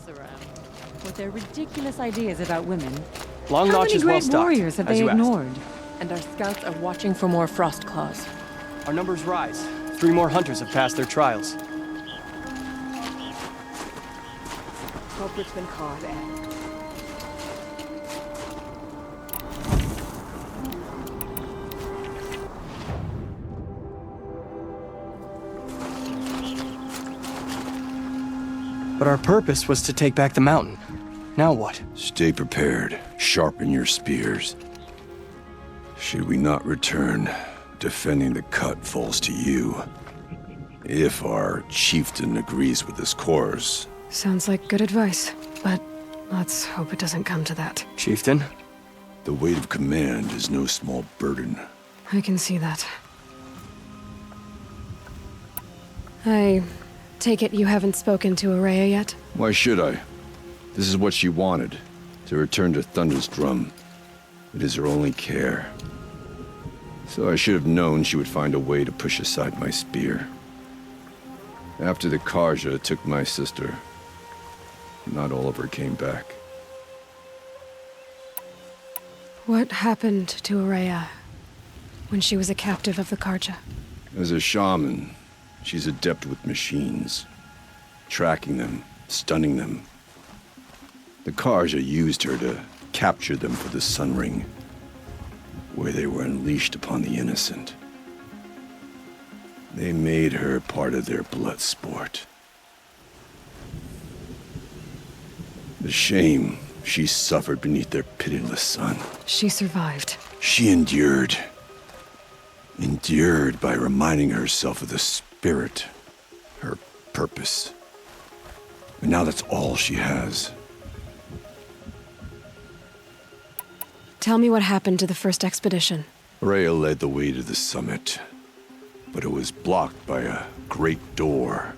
around. With their ridiculous ideas about women, Long how Notch many is well great stocked, warriors have as they you asked. ignored? And our scouts are watching for more frost claws. Our numbers rise. 3 more hunters have passed their trials. Culprit's been caught, and... But our purpose was to take back the mountain. Now what? Stay prepared. Sharpen your spears. Should we not return, defending the cut falls to you. If our chieftain agrees with this course. Sounds like good advice, but let's hope it doesn't come to that. Chieftain? The weight of command is no small burden. I can see that. I take it you haven't spoken to R.J.A.B yet? Why should I? This is what she wanted, to return to Thunder's drum. It is her only care. So I should have known she would find a way to push aside my spear. After the R.J.A.B took my sister, not all of her came back. What happened to R.J.A.B when she was a captive of the R.J.A.B? As a shaman, she's adept with machines. Tracking them, stunning them. The R.J.A.B used her to capture them for the Sun Ring, where they were unleashed upon the innocent. They made her part of their blood sport. The shame she suffered beneath their pitiless sun. She survived. She endured. Endured by reminding herself of the spirit, her purpose. And now that's all she has. Tell me what happened to the first expedition. R.J.A.B led the way to the summit, but it was blocked by a great door.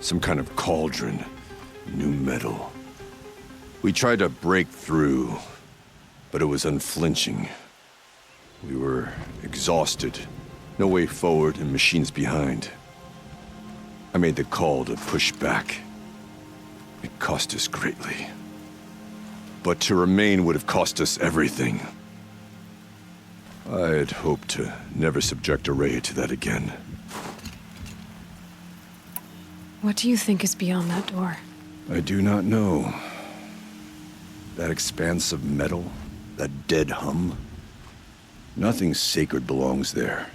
Some kind of cauldron, new metal. We tried to break through, but it was unflinching. We were exhausted, no way forward and machines behind. I made the call to push back. It cost us greatly. But to remain would have cost us everything. I had hoped to never subject R.J.A.B to that again. What do you think is beyond that door? I do not know. That expanse of metal, that dead hum. Nothing sacred belongs there.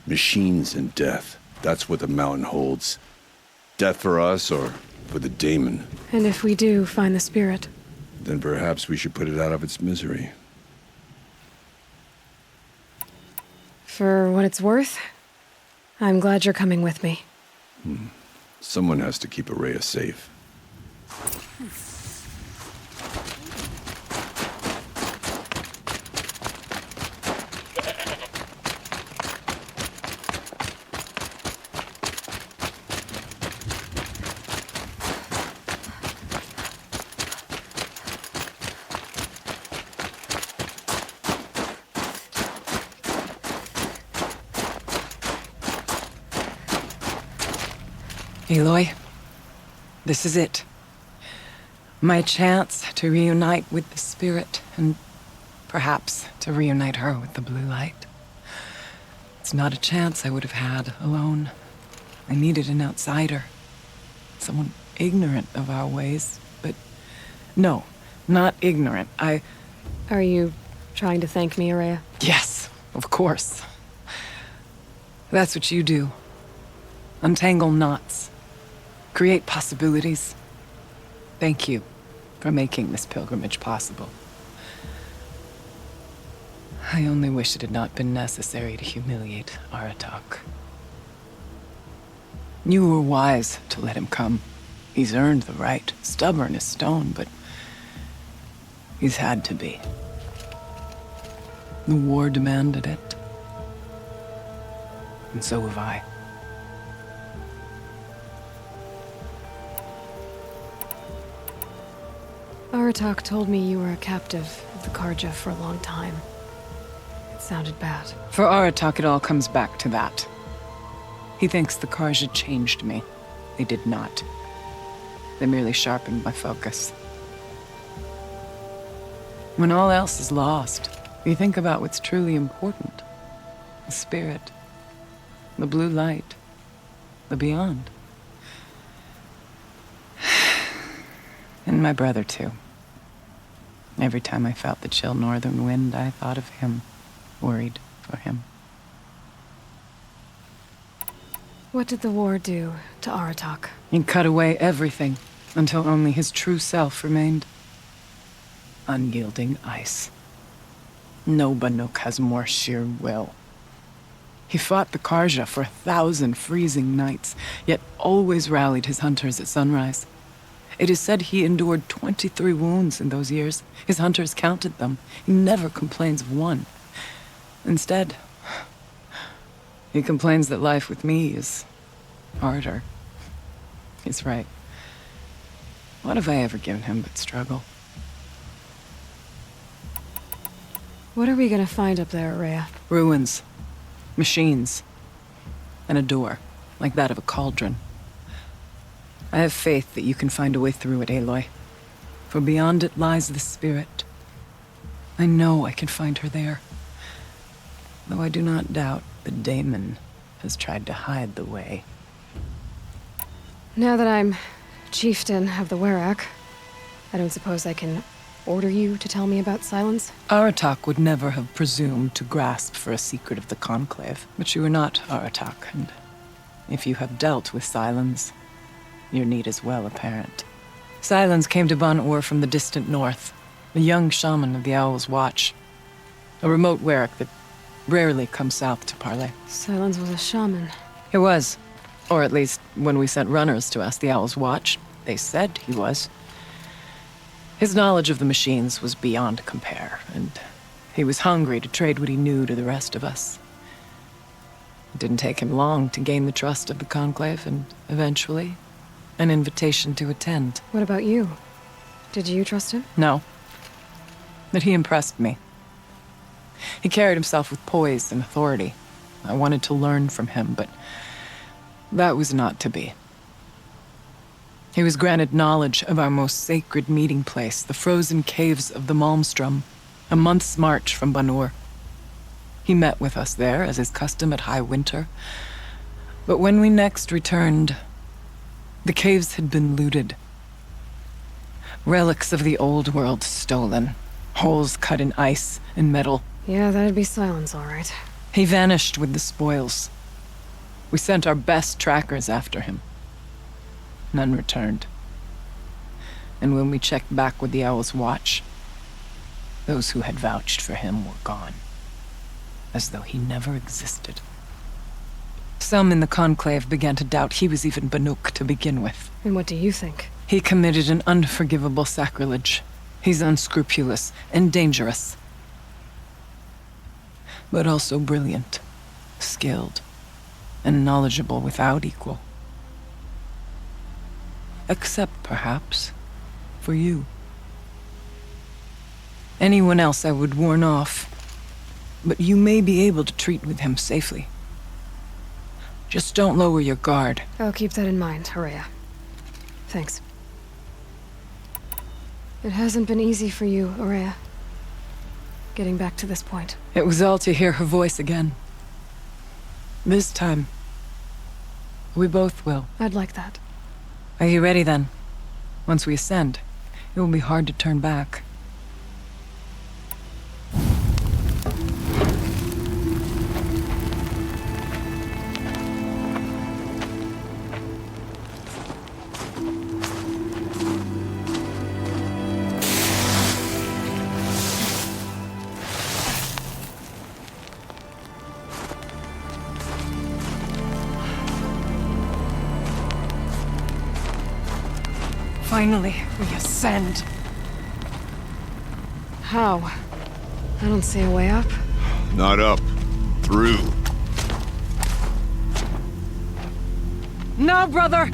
Machines and death, that's what the mountain holds. Death for us or for the daemon. And if we do find the spirit? Then perhaps we should put it out of its misery. For what it's worth, I'm glad you're coming with me. Someone has to keep R.J.A.B safe. Aloy, this is it. My chance to reunite with the spirit, and perhaps to reunite her with the blue light. It's not a chance I would have had alone. I needed an outsider. Someone ignorant of our ways, but no, not ignorant. Are you trying to thank me, R.J.A.B? Yes, of course. That's what you do. Untangle knots. Create possibilities. Thank you for making this pilgrimage possible. I only wish it had not been necessary to humiliate R.J.A.B. You were wise to let him come. He's earned the right. Stubborn as stone, but he's had to be. The war demanded it. And so have I. R.J.A.B told me you were a captive of the R.J.A.B for a long time. It sounded bad. For R.J.A.B, it all comes back to that. He thinks the R.J.A.B changed me. They did not. They merely sharpened my focus. When all else is lost, you think about what's truly important. The spirit, the blue light, the beyond. And my brother, too. Every time I felt the chill northern wind, I thought of him, worried for him. What did the war do to R.J.A.B? He cut away everything until only his true self remained. Unyielding ice. No Banuk has more sheer will. He fought the Karja for 1,000 freezing nights, yet always rallied his hunters at sunrise. It is said he endured 23 wounds in those years. His hunters counted them. He never complains of one. Instead, he complains that life with me is harder. He's right. What have I ever given him but struggle? What are we gonna find up there, R.J.A.B? Ruins. Machines. And a door, like that of a cauldron. I have faith that you can find a way through it, Aloy. For beyond it lies the spirit. I know I can find her there. Though I do not doubt that Damon has tried to hide the way. Now that I'm chieftain of the Werak, I don't suppose I can order you to tell me about Silence? R.J.A.B would never have presumed to grasp for a secret of the Conclave. But you are not R.J.A.B, and if you have dealt with Silence, your need is well apparent. Silence came to Ban-Ur from the distant north, a young shaman of the Owl's Watch. A remote Werak that rarely comes south to parley. Silence was a shaman. He was. Or at least, when we sent runners to ask the Owl's Watch, they said he was. His knowledge of the machines was beyond compare, and he was hungry to trade what he knew to the rest of us. It didn't take him long to gain the trust of the Conclave, and eventually, an invitation to attend. What about you? Did you trust him? No. But he impressed me. He carried himself with poise and authority. I wanted to learn from him, but that was not to be. He was granted knowledge of our most sacred meeting place, the frozen caves of the Malmstrom, a month's march from Ban-Ur. He met with us there, as is custom at high winter. But when we next returned, the caves had been looted. Relics of the old world stolen. Holes cut in ice and metal. Yeah, that'd be Silence, all right. He vanished with the spoils. We sent our best trackers after him. None returned. And when we checked back with the Owl's Watch, those who had vouched for him were gone. As though he never existed. Some in the Conclave began to doubt he was even Banuk to begin with. And what do you think? He committed an unforgivable sacrilege. He's unscrupulous and dangerous. But also brilliant, skilled, and knowledgeable without equal. Except, perhaps, for you. Anyone else I would warn off, but you may be able to treat with him safely. Just don't lower your guard. I'll keep that in mind, R.J.A.B. Thanks. It hasn't been easy for you, R.J.A.B. Getting back to this point. It was all to hear her voice again. This time, we both will. I'd like that. Are you ready then? Once we ascend, it will be hard to turn back. Finally, we ascend. How? I don't see a way up. Not up. Through. No, brother!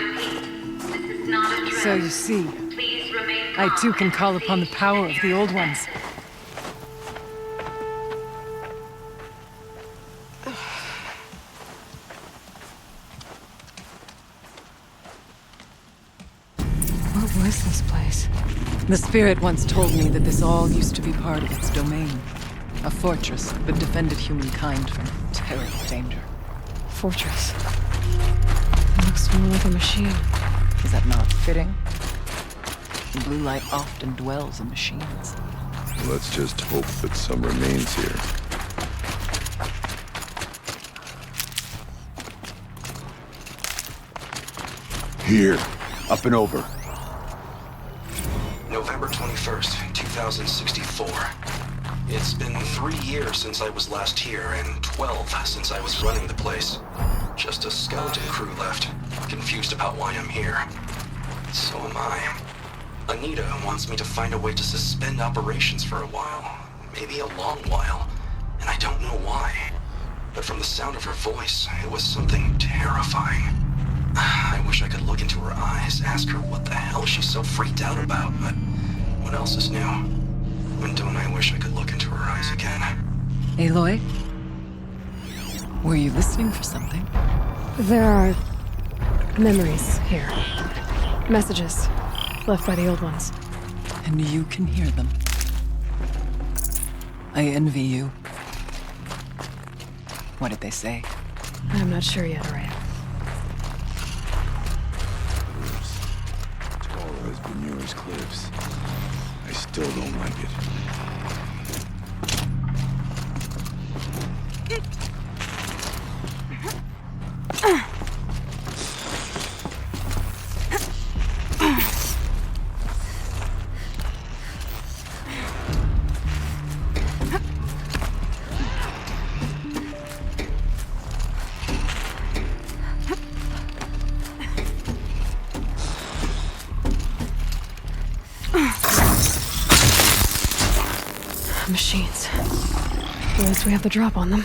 repeat, this is not a drill. So you see, Please remain I calm too can and call upon the proceed power to of the old ones. What was this place? The spirit once told me that this all used to be part of its domain. A fortress that defended humankind from terrible danger. Fortress. It looks more like a machine. Is that not fitting? The blue light often dwells in machines. Let's just hope that some remains here. Here, up and over. November 21st, 2064. It's been 3 years since I was last here, and 12 since I was running the place. Just a skeleton crew left, confused about why I'm here. So am I. Anita wants me to find a way to suspend operations for a while. Maybe a long while. And I don't know why. But from the sound of her voice, it was something terrifying. I wish I could look into her eyes, ask her what the hell she's so freaked out about, but what else is new? And don't I wish I could look into her eyes again? Aloy? Were you listening for something? There are memories here. Messages left by the old ones. And you can hear them. I envy you. What did they say? I'm not sure yet, R.A.B. Tall as Benure's cliffs. I still don't like it. Machines. At least we have the drop on them.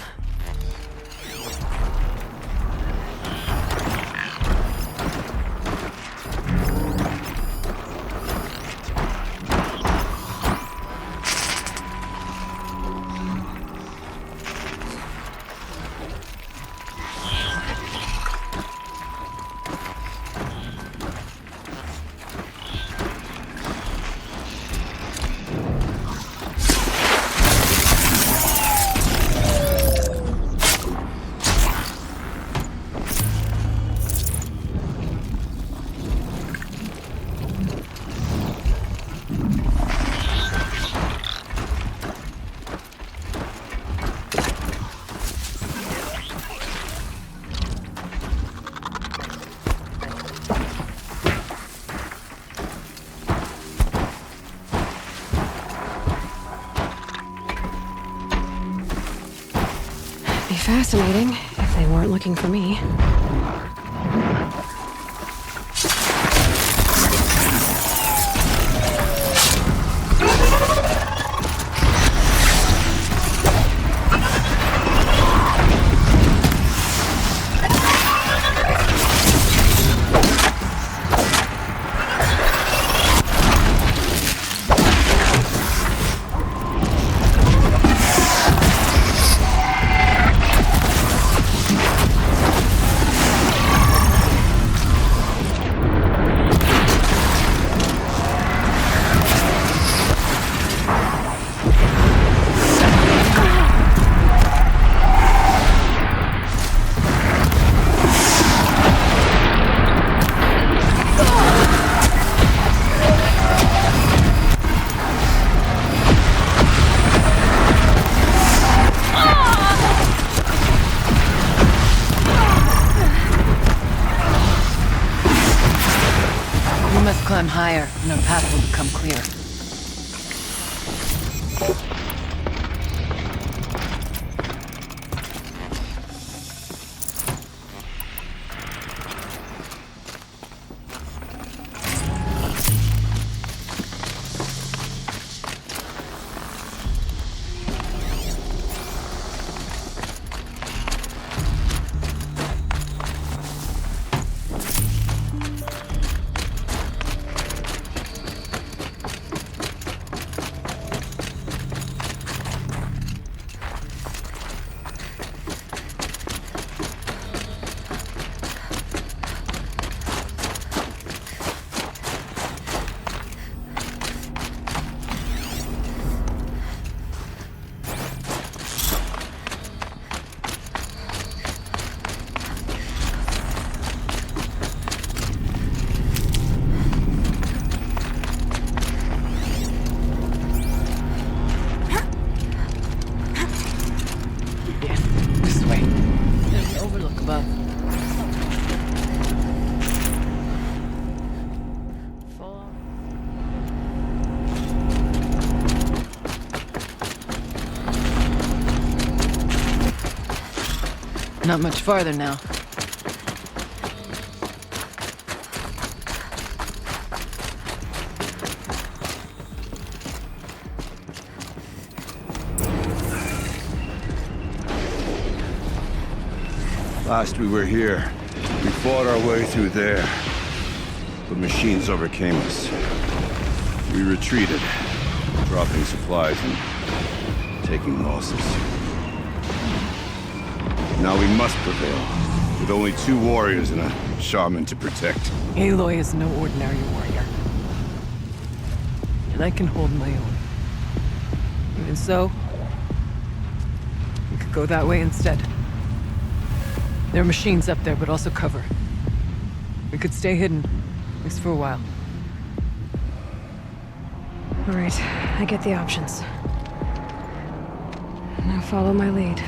Be fascinating if they weren't looking for me. Climb higher, and our path will become clear. Not much farther now. Last we were here, we fought our way through there. But machines overcame us. We retreated, dropping supplies and taking losses. Now we must prevail, with only 2 warriors and a shaman to protect. Aloy is no ordinary warrior. And I can hold my own. Even so, we could go that way instead. There are machines up there, but also cover. We could stay hidden, at least for a while. All right, I get the options. Now follow my lead.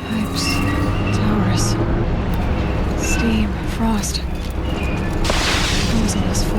Pipes, towers, steam, frost. What was all this for?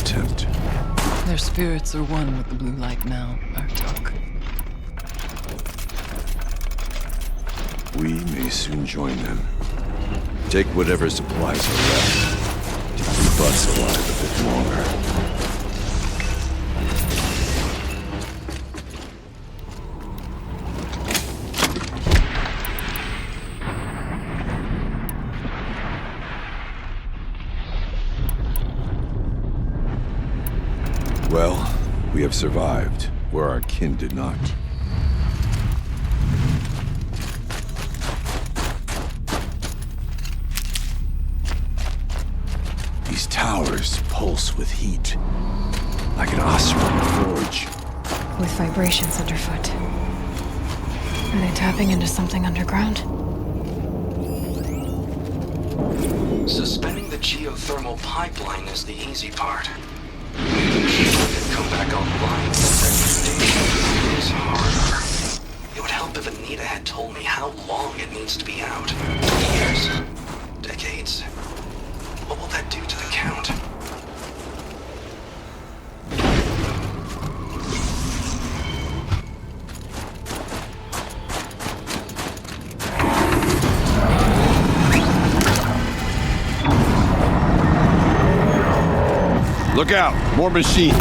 attempt. Their spirits are one with the blue light now, Bartok. We may soon join them. Take whatever supplies are left to keep us alive a bit longer. Well, we have survived where our kin did not. These towers pulse with heat, like an Oseram forge. With vibrations underfoot. Are they tapping into something underground? Suspending the geothermal pipeline is the easy part. Come back online is harder. It would help if Anita had told me how long it needs to be out. Years? Decades? What will that do to the Count? Look out! More machines!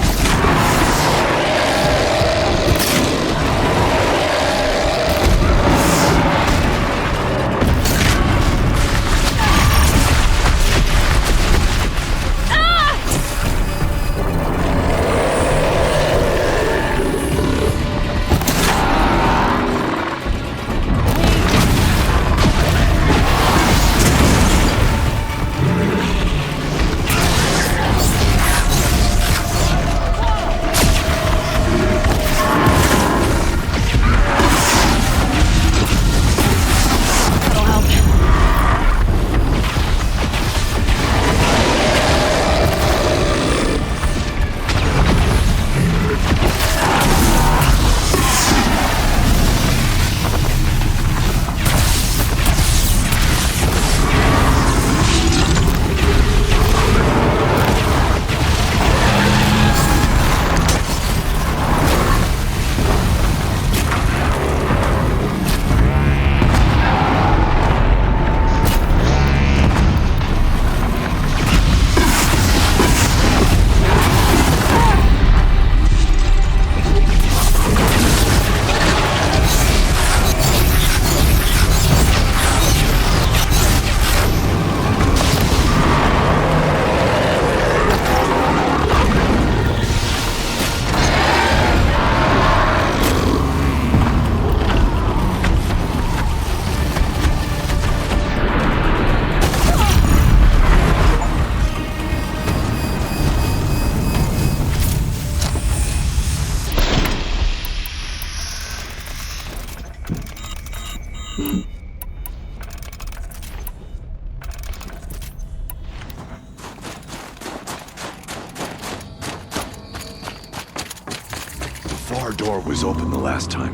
The far door was open the last time.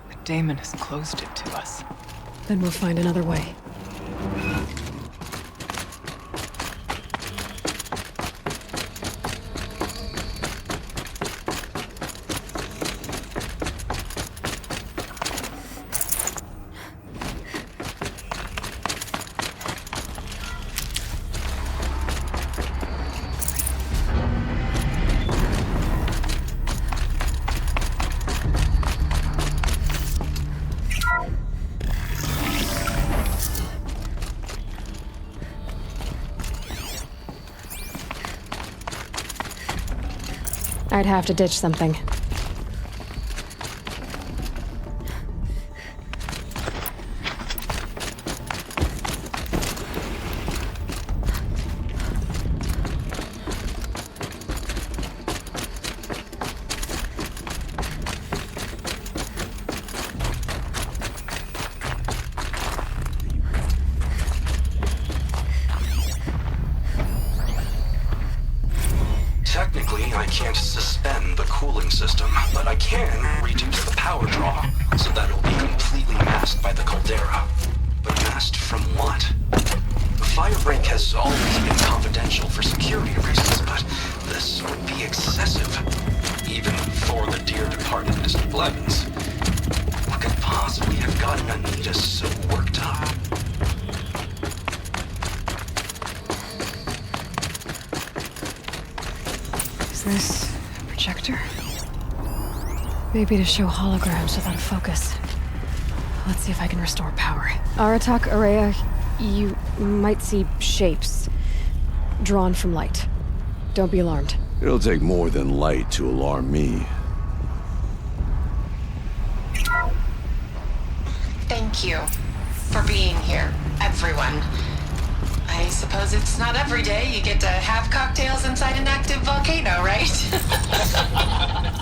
But Damon has closed it to us. Then we'll find another way. I'd have to ditch something. Technically, I can't suspend the cooling system, but I can reduce the power draw so that it'll be completely masked by the caldera. But masked from what? The fire break has always been confidential for security reasons, but this 1911s. What could possibly have gotten Anita so worked up? Is this a projector? Maybe to show holograms without a focus. Let's see if I can restore power. R.J.A.B, you might see shapes drawn from light. Don't be alarmed. It'll take more than light to alarm me. Thank you for being here, everyone. I suppose it's not every day you get to have cocktails inside an active volcano, right?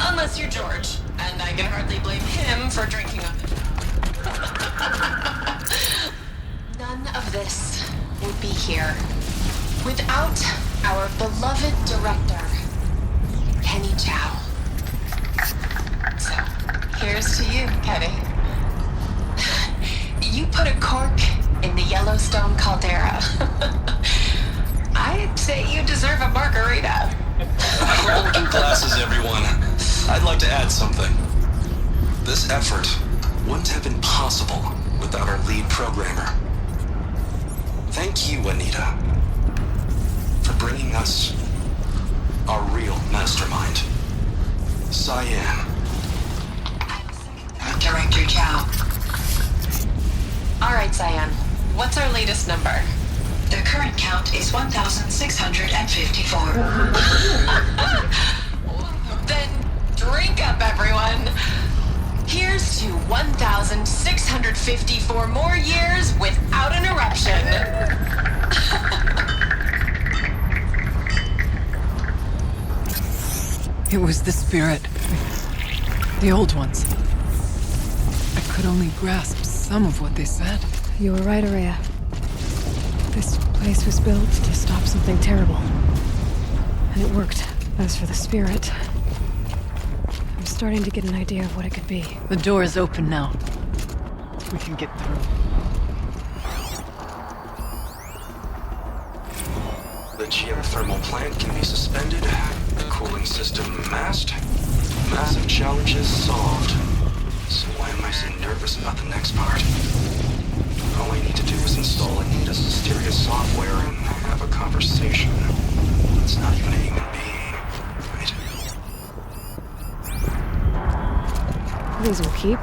Unless you're George, and I can hardly blame him for drinking on the job. None of this would be here without our beloved director, Kenny Chow. So, here's to you, Kenny. You put a cork in the Yellowstone caldera. I'd say you deserve a margarita. Hold your glasses, everyone. I'd like to add something. This effort wouldn't have been possible without our lead programmer. Thank you, Anita, for bringing us our real mastermind, Cyan. Director Chow. All right, Cyan. What's our latest number? The current count is 1,654. Then drink up, everyone. Here's to 1,654 more years without an eruption. It was the spirit. The old ones. I could only grasp some of what they said. You were right, R.J.A.B. This place was built to stop something terrible. And it worked. As for the spirit, I'm starting to get an idea of what it could be. The door is open now. We can get through. The geothermal plant can be suspended. Cooling system masked. Massive challenges solved. So why am I so nervous about the next part? All I need to do is install Anita's mysterious software and have a conversation. It's not even a human being, right? These will keep.